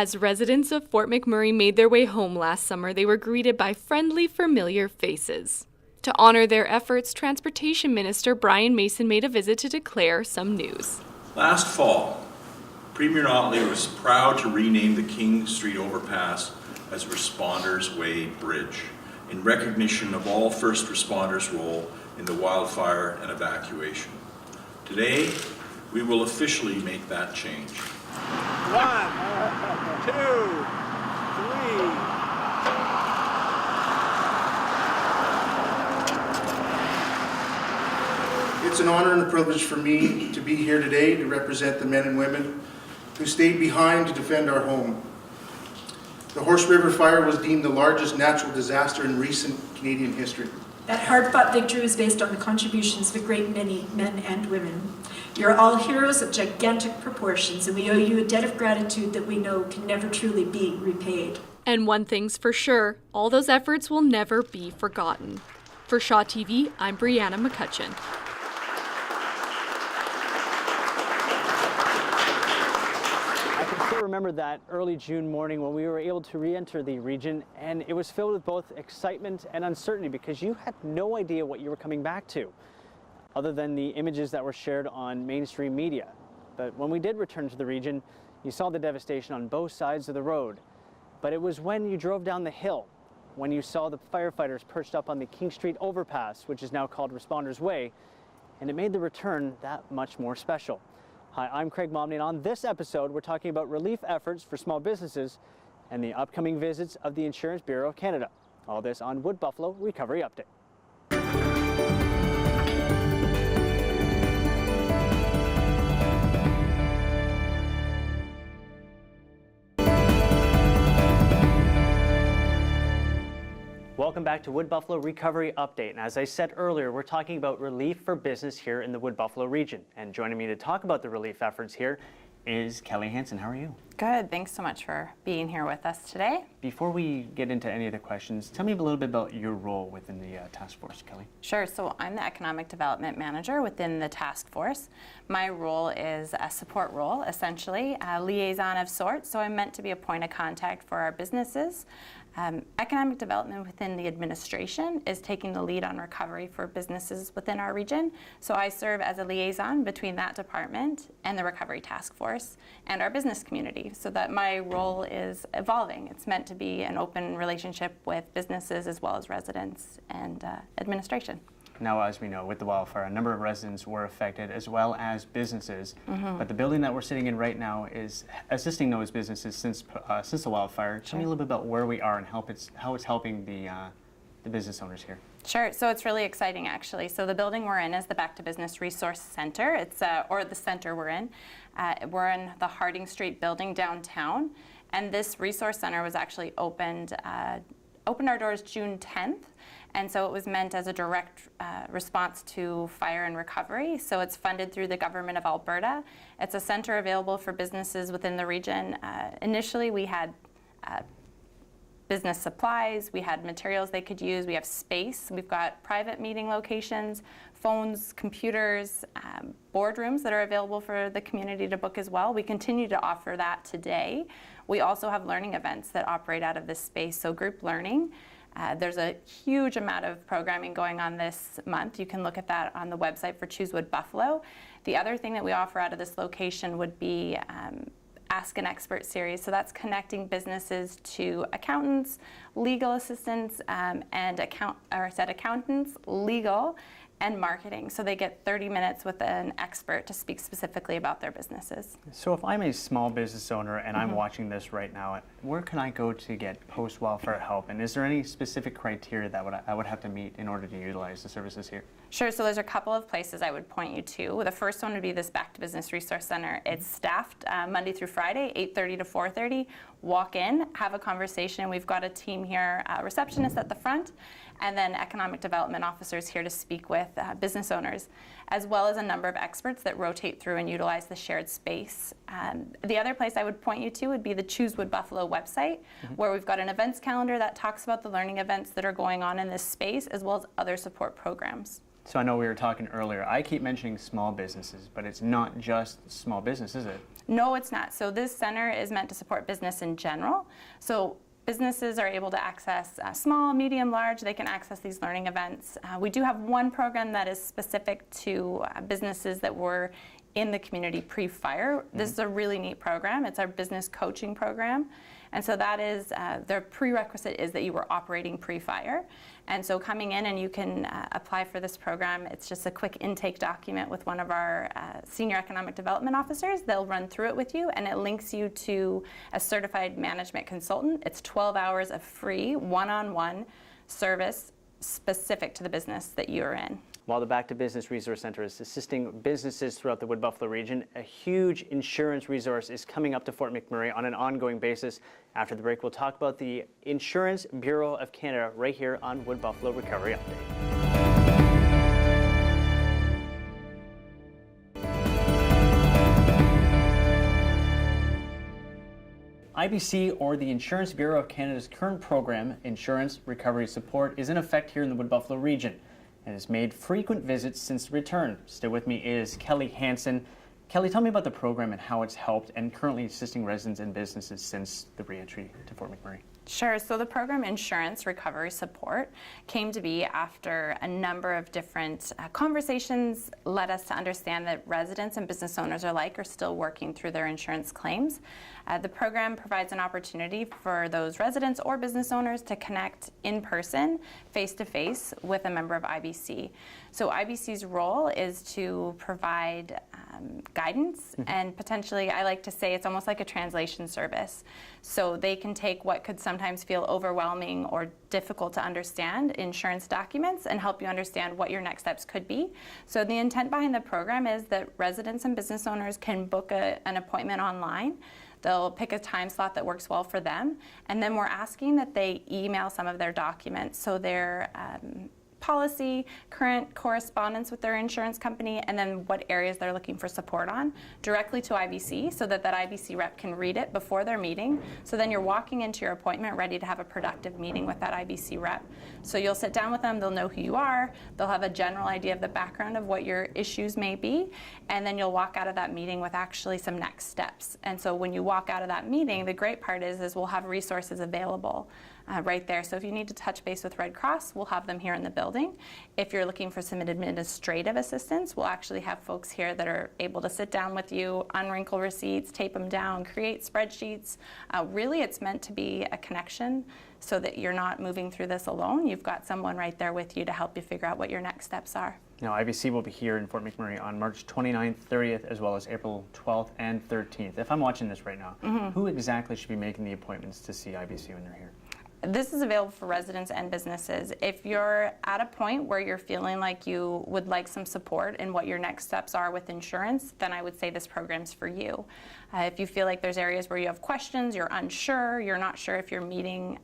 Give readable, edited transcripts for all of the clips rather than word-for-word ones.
As residents of Fort McMurray made their way home last summer, they were greeted by friendly, familiar faces. To honor their efforts, Transportation Minister Brian Mason made a visit to declare some news. Last fall, Premier Notley was proud to rename the King Street overpass as Responders Way Bridge in recognition of all first responders' role in the wildfire and evacuation. Today, we will officially make that change. 1, 2, 3. It's an honor and a privilege for me to be here today to represent the men and women who stayed behind to defend our home. The Horse River Fire was deemed the largest natural disaster in recent Canadian history. That hard-fought victory was based on the contributions of a great many men and women. You're all heroes of gigantic proportions, and we owe you a debt of gratitude that we know can never truly be repaid. And one thing's for sure, all those efforts will never be forgotten. For Shaw TV, I'm Brianna McCutcheon. I remember that early June morning when we were able to re-enter the region, and it was filled with both excitement and uncertainty because you had no idea what you were coming back to, other than the images that were shared on mainstream media. But when we did return to the region, you saw the devastation on both sides of the road. But it was when you drove down the hill, when you saw the firefighters perched up on the King Street overpass, which is now called Responders Way, and it made the return that much more special. Hi, I'm Craig Momney, and on this episode, we're talking about relief efforts for small businesses and the upcoming visits of the Insurance Bureau of Canada. All this on Wood Buffalo Recovery Update. Welcome back to Wood Buffalo Recovery Update. And as I said earlier, we're talking about relief for business here in the Wood Buffalo region. And joining me to talk about the relief efforts here is Kelly Hansen. How are you? Good. Thanks so much for being here with us today. Before we get into any of the questions, tell me a little bit about your role within the task force, Kelly. Sure. So I'm the Economic Development Manager within the task force. My role is a support role, essentially, a liaison of sorts. So I'm meant to be a point of contact for our businesses. Economic development within the administration is taking the lead on recovery for businesses within our region. So I serve as a liaison between that department and the recovery task force and our business community, so that my role is evolving. It's meant to be an open relationship with businesses as well as residents and administration. Now, as we know, with the wildfire, a number of residents were affected as well as businesses. But the building that we're sitting in right now is assisting those businesses since the wildfire. Tell me a little bit about where we are and how it's helping the business owners here. Sure. So it's really exciting, actually. So the building we're in is the Back to Business Resource Center. It's or the center we're in. We're in the Harding Street building downtown, and this resource center was actually opened our doors June 10th. And so it was meant as a direct response to fire and recovery. So it's funded through the Government of Alberta. It's a center available for businesses within the region. Initially, we had business supplies, we had materials they could use, we have space, we've got private meeting locations, phones, computers, boardrooms that are available for the community to book as well. We continue to offer that today. We also have learning events that operate out of this space, so group learning. There's a huge amount of programming going on this month. You can look at that on the website for Choose Wood Buffalo. The other thing that we offer out of this location would be Ask an Expert series. So that's connecting businesses to accountants, legal assistants, and accountants, legal, and marketing. So they get 30 minutes with an expert to speak specifically about their businesses. So if I'm a small business owner and I'm watching this right now, where can I go to get post-wildfire help? And is there any specific criteria that I would have to meet in order to utilize the services here? Sure, so there's a couple of places I would point you to. The first one would be this Back to Business Resource Center. It's staffed Monday through Friday, 8:30 to 4:30. Walk in, have a conversation. We've got a team here, receptionists at the front, and then economic development officers here to speak with business owners, as well as a number of experts that rotate through and utilize the shared space. The other place I would point you to would be the Choose Wood Buffalo website, where we've got an events calendar that talks about the learning events that are going on in this space, as well as other support programs. So I know we were talking earlier, I keep mentioning small businesses, but it's not just small business, is it? No, it's not. So this center is meant to support business in general. So businesses are able to access small, medium, large. They can access these learning events. We do have one program that is specific to businesses that were in the community pre-fire. This is a really neat program. It's our business coaching program. And so that is, the prerequisite is that you were operating pre-fire. And so coming in and you can apply for this program. It's just a quick intake document with one of our senior economic development officers. They'll run through it with you, and it links you to a certified management consultant. It's 12 hours of free one-on-one service specific to the business that you're in. While the Back to Business Resource Center is assisting businesses throughout the Wood Buffalo region, a huge insurance resource is coming up to Fort McMurray on an ongoing basis. After the break, we'll talk about the Insurance Bureau of Canada right here on Wood Buffalo Recovery Update. IBC, or the Insurance Bureau of Canada's current program, Insurance Recovery Support, is in effect here in the Wood Buffalo region and has made frequent visits since the return. Still with me is Kelly Hansen. Kelly, tell me about the program and how it's helped and currently assisting residents and businesses since the re-entry to Fort McMurray. Sure. So the program Insurance Recovery Support came to be after a number of different conversations led us to understand that residents and business owners alike are still working through their insurance claims. The program provides an opportunity for those residents or business owners to connect in person, face-to-face, with a member of IBC. So IBC's role is to provide guidance and potentially, I like to say, it's almost like a translation service. So they can take what could sometimes feel overwhelming or difficult to understand insurance documents and help you understand what your next steps could be. So the intent behind the program is that residents and business owners can book an appointment online. They'll pick a time slot that works well for them, and then we're asking that they email some of their documents, so their policy, current correspondence with their insurance company, and then what areas they're looking for support on, directly to IBC, so that IBC rep can read it before their meeting. So then you're walking into your appointment ready to have a productive meeting with that IBC rep. So you'll sit down with them, they'll know who you are, they'll have a general idea of the background of what your issues may be, and then you'll walk out of that meeting with actually some next steps. And so when you walk out of that meeting, the great part is we'll have resources available right there. So if you need to touch base with Red Cross, we'll have them here in the building. If you're looking for some administrative assistance, we'll actually have folks here that are able to sit down with you, unwrinkle receipts, tape them down, create spreadsheets. Really, it's meant to be a connection so that you're not moving through this alone. You've got someone right there with you to help you figure out what your next steps are. Now, IBC will be here in Fort McMurray on March 29th, 30th, as well as April 12th and 13th. If I'm watching this right now, who exactly should be making the appointments to see IBC when they're here? This is available for residents and businesses. If you're at a point where you're feeling like you would like some support in what your next steps are with insurance, then I would say this program's for you. If you feel like there's areas where you have questions, you're unsure, you're not sure if you're meeting,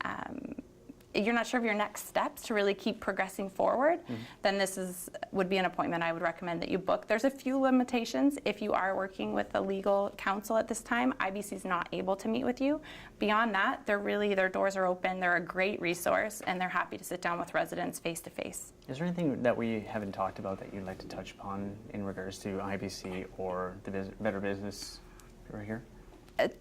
you're not sure of your next steps to really keep progressing forward, then this would be an appointment I would recommend that you book. There's a few limitations. If you are working with a legal counsel at this time, IBC is not able to meet with you. Beyond that, their doors are open, they're a great resource, and they're happy to sit down with residents face to face. Is there anything that we haven't talked about that you'd like to touch upon in regards to IBC or the Better Business right here?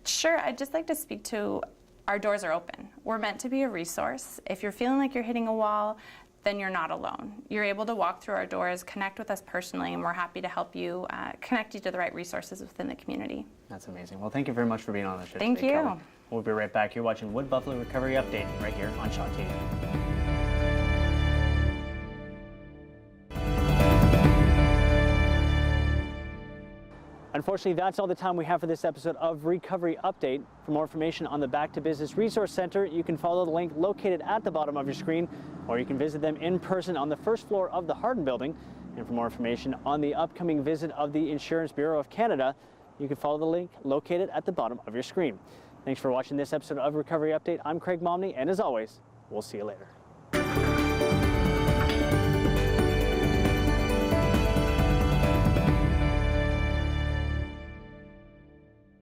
Sure, I'd just like to speak to our doors are open. We're meant to be a resource. If you're feeling like you're hitting a wall, then you're not alone. You're able to walk through our doors, connect with us personally, and we're happy to help you connect you to the right resources within the community. That's amazing. Well, thank you very much for being on the show Thank today, you. Kelly. We'll be right back. You're watching Wood Buffalo Recovery Update right here on Shaw TV. Unfortunately, that's all the time we have for this episode of Recovery Update. For more information on the Back to Business Resource Center, you can follow the link located at the bottom of your screen, or you can visit them in person on the first floor of the Hardin Building. And for more information on the upcoming visit of the Insurance Bureau of Canada, you can follow the link located at the bottom of your screen. Thanks for watching this episode of Recovery Update. I'm Craig Momney, and as always, we'll see you later.